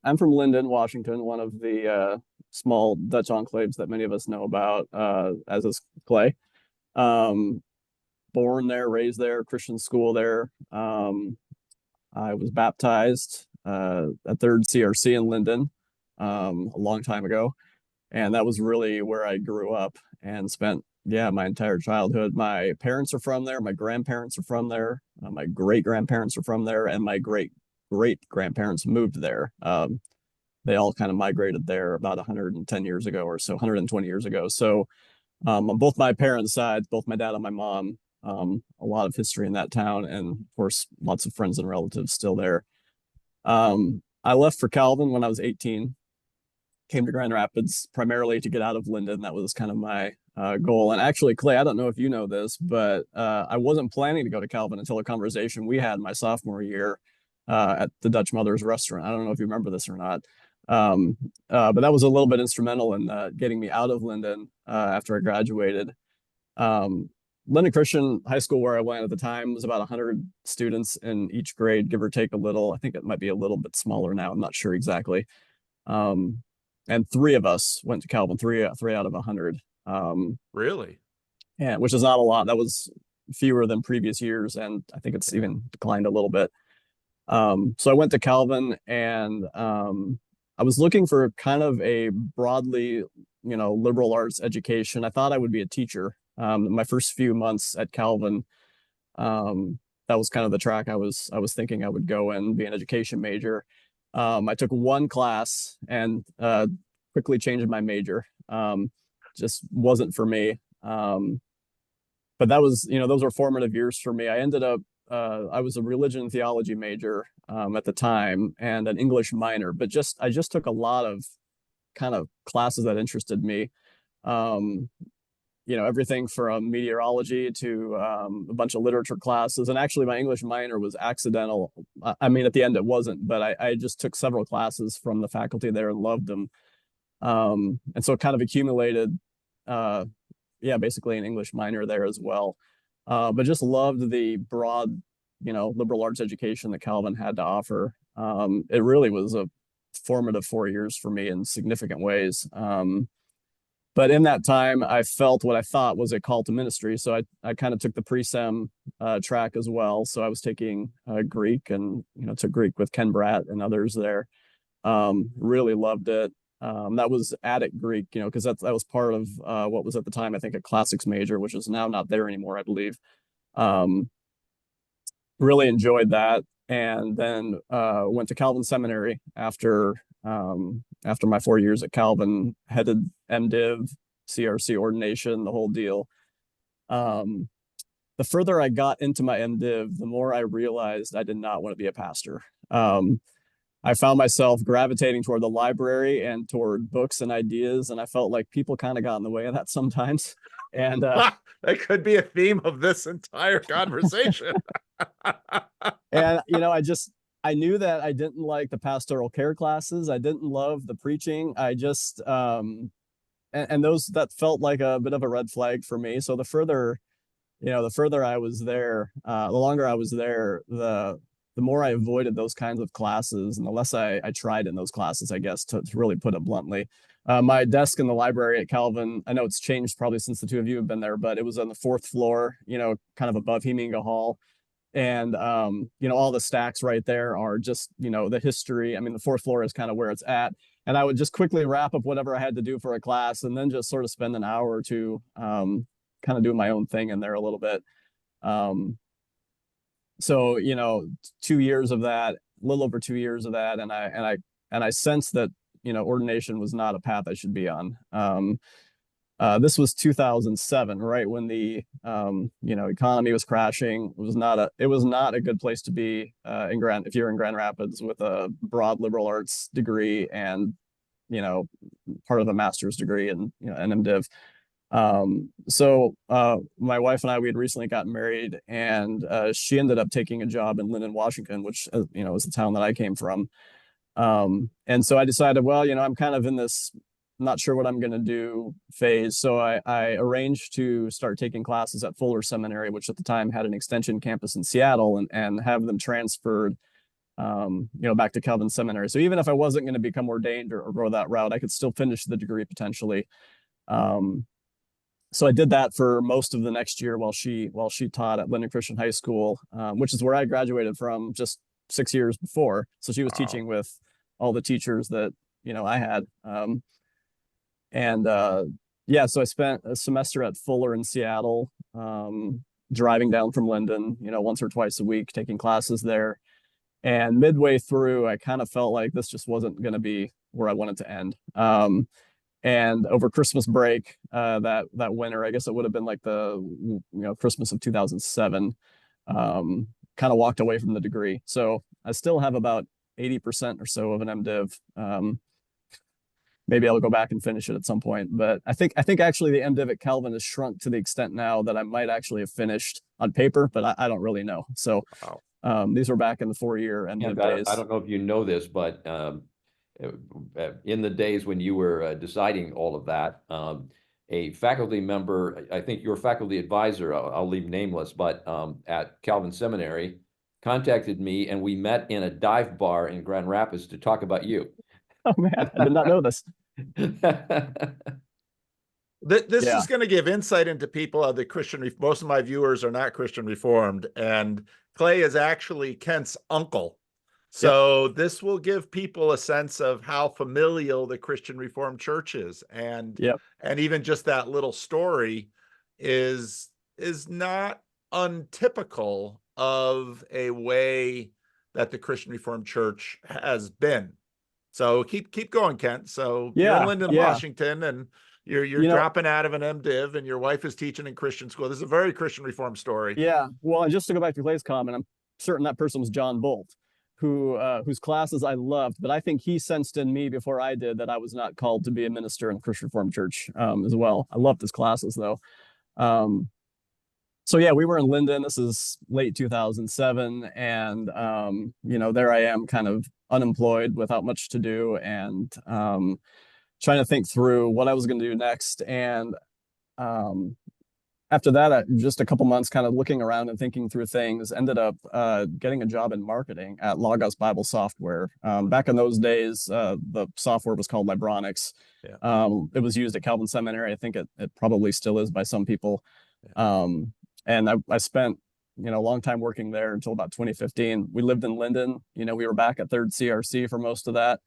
I'm from Linden, Washington, one of the small Dutch enclaves that many of us know about, as is Clay. Um, Born there, raised there, Christian school there. I was baptized at Third CRC in Linden a long time ago, and that was really where I grew up and spent, yeah, my entire childhood. My parents are from there, my grandparents are from there, my great grandparents are from there, and my great grandparents moved there. They all kind of migrated there about 110 years ago or so, 120 years ago. So on both my parents' sides, both my dad and my mom, a lot of history in that town, and of course, lots of friends and relatives still there. I left for Calvin when I was 18, came to Grand Rapids primarily to get out of Linden. That was kind of my goal. And actually, Clay, I don't know if you know this, but I wasn't planning to go to Calvin until a conversation we had my sophomore year at the Dutch Mother's restaurant. I don't know if you remember this or not. But that was a little bit instrumental in getting me out of Linden after I graduated. Um, Linden Christian High School, where I went at the time, was about 100 students in each grade, give or take a little. I think it might be a little bit smaller now. I'm not sure exactly. Um, and three of us went to Calvin, three out of 100. Really? Yeah, which is not a lot. That was fewer than previous years, and I think it's even declined a little bit. So I went to Calvin, and I was looking for kind of a broadly, liberal arts education. I thought I would be a teacher. My first few months at Calvin, that was kind of the track I was thinking I would go and be an education major. I took one class and quickly changed my major. Just wasn't for me. But that was, those were formative years for me. I ended up, I was a religion and theology major at the time and an English minor, but I just took a lot of kind of classes that interested me. Um, Everything from meteorology to a bunch of literature classes. And actually, my English minor was accidental. I mean, at the end, it wasn't, but I just took several classes from the faculty there and loved them. And so it kind of accumulated, yeah, basically an English minor there as well. But just loved the broad, liberal arts education that Calvin had to offer. It really was a formative 4 years for me in significant ways. But in that time, I felt what I thought was a call to ministry. So I kind of took the pre-sem track as well. So I was taking Greek and, took Greek with Ken Bratt and others there. Really loved it. That was Attic Greek, because that was part of what was at the time, I think, a classics major, which is now not there anymore, I believe. Um, really enjoyed that. And then went to Calvin Seminary after my 4 years at Calvin, headed MDiv, CRC ordination, the whole deal. The further I got into my MDiv, the more I realized I did not want to be a pastor. I found myself gravitating toward the library and toward books and ideas, and I felt like people kind of got in the way of that sometimes. And That could be a theme of this entire conversation. and I knew that I didn't like the pastoral care classes. I didn't love the preaching. I just and those that felt like a bit of a red flag for me. So the further I was there, the longer I was there, the more I avoided those kinds of classes and the less I tried in those classes, I guess, to really put it bluntly. My desk in the library at Calvin, I know it's changed probably since the two of you have been there, but it was on the fourth floor, kind of above Heminga Hall. And, all the stacks right there are just, the history. I mean, the fourth floor is kind of where it's at. And I would just quickly wrap up whatever I had to do for a class and then just sort of spend an hour or two kind of doing my own thing in there a little bit. So 2 years of that, a little over 2 years of that, and I sensed that ordination was not a path I should be on. This was 2007, right when the economy was crashing. It was not a good place to be if you're in Grand Rapids with a broad liberal arts degree and part of a master's degree and an MDiv. So my wife and I, we had recently gotten married, and she ended up taking a job in Linden, Washington, which is the town that I came from. And so I decided, well, I'm kind of in this not sure what I'm going to do phase. So I arranged to start taking classes at Fuller Seminary, which at the time had an extension campus in Seattle, and have them transferred back to Calvin Seminary. So even if I wasn't going to become ordained or go that route, I could still finish the degree potentially. So I did that for most of the next year while she taught at Linden Christian High School, which is where I graduated from just 6 years before. So she was teaching with all the teachers that I had. Yeah, so I spent a semester at Fuller in Seattle, driving down from Linden, once or twice a week, taking classes there. And midway through, I kind of felt like this just wasn't going to be where I wanted to end. And over Christmas break, that winter, I guess it would have been like the Christmas of 2007, kind of walked away from the degree. So I still have about 80% or so of an MDiv. Maybe I'll go back and finish it at some point, but I think actually the MDiv at Calvin has shrunk to the extent now that I might actually have finished on paper, but I don't really know. So these were back in the 4-year MDiv days. I don't know if you know this, but in the days when you were deciding all of that, a faculty member, I think your faculty advisor, I'll leave nameless, but at Calvin Seminary, contacted me, and we met in a dive bar in Grand Rapids to talk about you. Oh man, I did not know this. This is going to give insight into people of the Christian. Most of my viewers are not Christian Reformed, and Clay is actually Kent's uncle. So this will give people a sense of how familial the Christian Reformed Church is, and even just that little story is not untypical of a way that the Christian Reformed Church has been. So keep going, Kent. So you're in Linden, Washington, and you're dropping out of an MDiv, and your wife is teaching in Christian school. This is a very Christian Reformed story. Yeah. Well, and just to go back to Clay's comment, I'm certain that person was John Bolt, whose classes I loved, but I think he sensed in me before I did that I was not called to be a minister in the Christian Reformed Church as well. I loved his classes though. So yeah, we were in Linden. This is late 2007, and there I am, kind of unemployed without much to do, and trying to think through what I was going to do next. And after that, just a couple months kind of looking around and thinking through things, ended up getting a job in marketing at Logos Bible Software. Back in those days, the software was called Libronics. It was used at Calvin Seminary. I think it probably still is by some people. And I spent a long time working there until about 2015. We lived in Linden. We were back at 3rd CRC for most of that,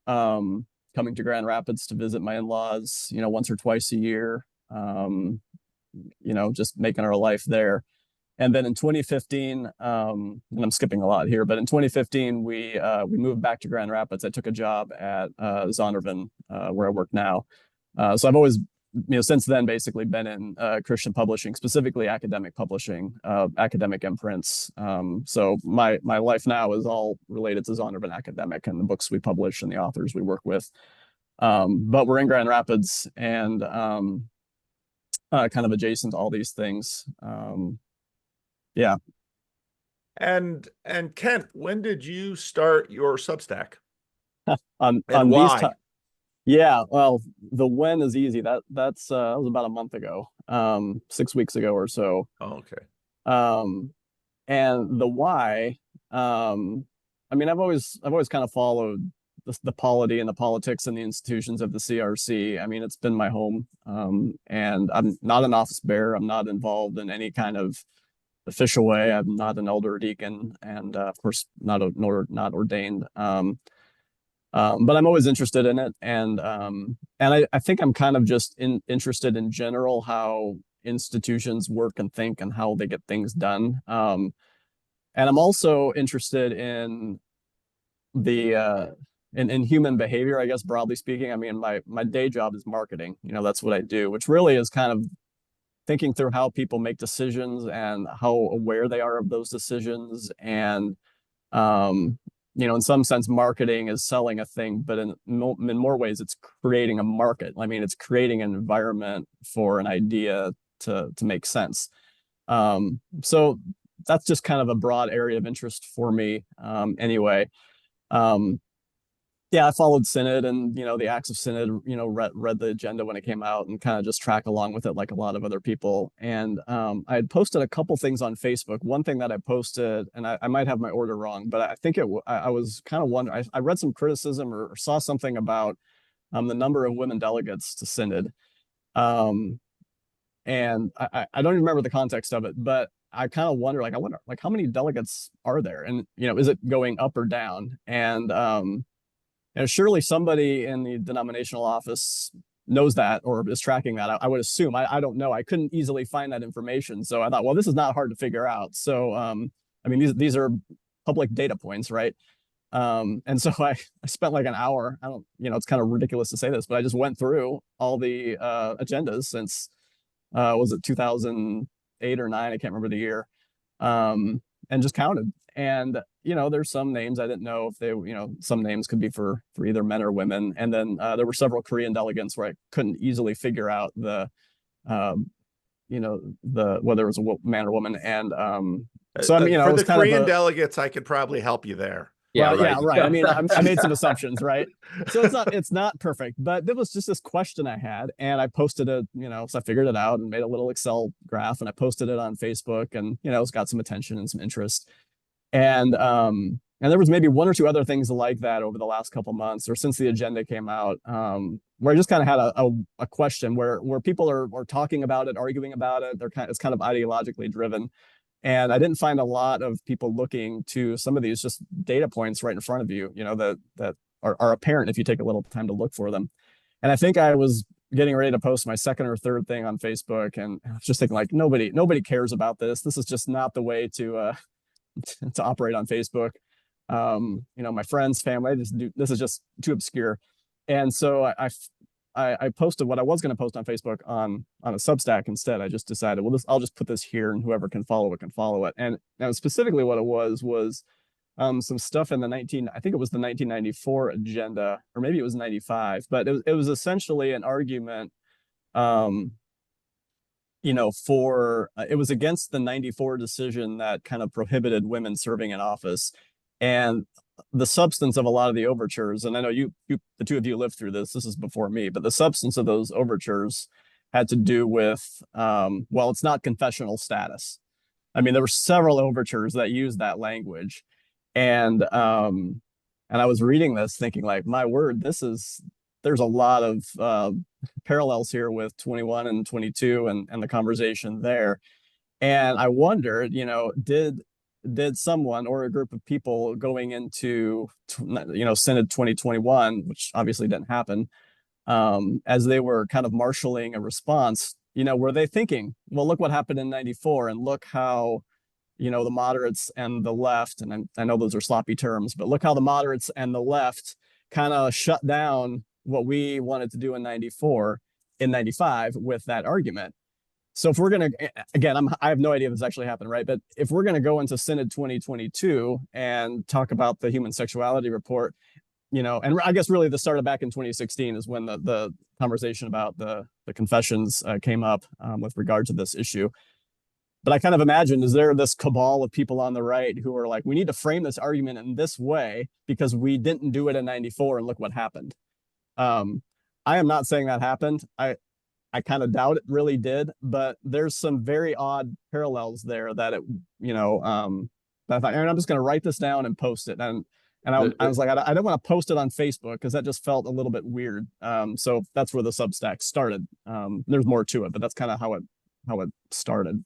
coming to Grand Rapids to visit my in-laws, once or twice a year, just making our life there. And then in 2015, and I'm skipping a lot here, but in 2015, we moved back to Grand Rapids. I took a job at Zondervan, where I work now. So I've always since then basically been in Christian publishing, specifically academic publishing, academic imprints. So my life now is all related to Zondervan Academic and the books we publish and the authors we work with. But we're in Grand Rapids, and kind of adjacent to all these things. And Kent, when did you start your Substack? on why? These Yeah, well, the when is easy. That was about a month ago, 6 weeks ago or so. Oh, okay. And the why, I've always kind of followed the polity and the politics and the institutions of the CRC. It's been my home, and I'm not an office bearer. I'm not involved in any kind of official way. I'm not an elder or deacon, and of course not ordained. But I'm always interested in it, and I think I'm kind of just interested in general how institutions work and think and how they get things done. And I'm also interested in the in human behavior, I guess, broadly speaking. My day job is marketing. That's what I do, which really is kind of thinking through how people make decisions and how aware they are of those decisions. And in some sense, marketing is selling a thing, but in more ways, it's creating a market. It's creating an environment for an idea to make sense. So that's just kind of a broad area of interest for me, anyway. Yeah, I followed Synod and, the acts of Synod, read the agenda when it came out and kind of just track along with it like a lot of other people. And I had posted a couple things on Facebook. One thing that I posted, and I might have my order wrong, but I think I was kind of wondering, I read some criticism or saw something about the number of women delegates to Synod. And I don't even remember the context of it, but I kind of wonder, I wonder, how many delegates are there? And, is it going up or down? And, surely somebody in the denominational office knows that or is tracking that. I would assume. I don't know. I couldn't easily find that information. So I thought, well, this is not hard to figure out. So, I mean, these are public data points, right? And so I spent like an hour. It's kind of ridiculous to say this, but I just went through all the agendas since, was it 2008 or 9? I can't remember the year. And just counted. And, there's some names I didn't know if they, some names could be for either men or women. And then there were several Korean delegates where I couldn't easily figure out the whether it was a man or woman. And so, I mean, for it was the kind Korean of delegates, I could probably help you there. Yeah, well, right. yeah, right. I mean, I made some assumptions, right? So it's not perfect, but there was just this question I had, and I posted it, so I figured it out and made a little Excel graph, and I posted it on Facebook, and it's got some attention and some interest. And there was maybe one or two other things like that over the last couple months or since the agenda came out, where I just kind of had a question where people are talking about it, arguing about it. It's kind of ideologically driven. And I didn't find a lot of people looking to some of these just data points right in front of you, that are apparent if you take a little time to look for them. And I think I was getting ready to post my second or third thing on Facebook, and I was just thinking, like, nobody cares about this. This is just not the way to operate on Facebook. My friends, family, this is just too obscure. And so I posted what I was going to post on Facebook on a Substack instead. I just decided, well, I'll just put this here, and whoever can follow it can follow it. And now specifically what it was some stuff in I think it was the 1994 agenda, or maybe it was 95, but it was essentially an argument, it was against the 94 decision that kind of prohibited women serving in office. And the substance of a lot of the overtures, and I know the two of you lived through this is before me, but the substance of those overtures had to do with, it's not confessional status. I mean, there were several overtures that used that language. And I was reading this thinking, like, my word, there's a lot of parallels here with 21 and 22 and the conversation there. And I wondered, did someone or a group of people going into, Synod 2021, which obviously didn't happen, as they were kind of marshaling a response, were they thinking, well, look what happened in 94 and look how, the moderates and the left, and I know those are sloppy terms, but look how the moderates and the left kind of shut down what we wanted to do in 94, in 95 with that argument. So if we're going to, again, I have no idea if this actually happened, right? But if we're going to go into Synod 2022 and talk about the human sexuality report, and I guess really this started back in 2016 is when the conversation about the confessions came up with regard to this issue. But I kind of imagine, is there this cabal of people on the right who are like, we need to frame this argument in this way because we didn't do it in 94 and look what happened. I am not saying that happened. I kind of doubt it really did, but there's some very odd parallels there that it, that I thought, Aaron, I'm just going to write this down and post it. And I was like, I don't want to post it on Facebook because that just felt a little bit weird. So that's where the Substack started. There's more to it, but that's kind of how it started.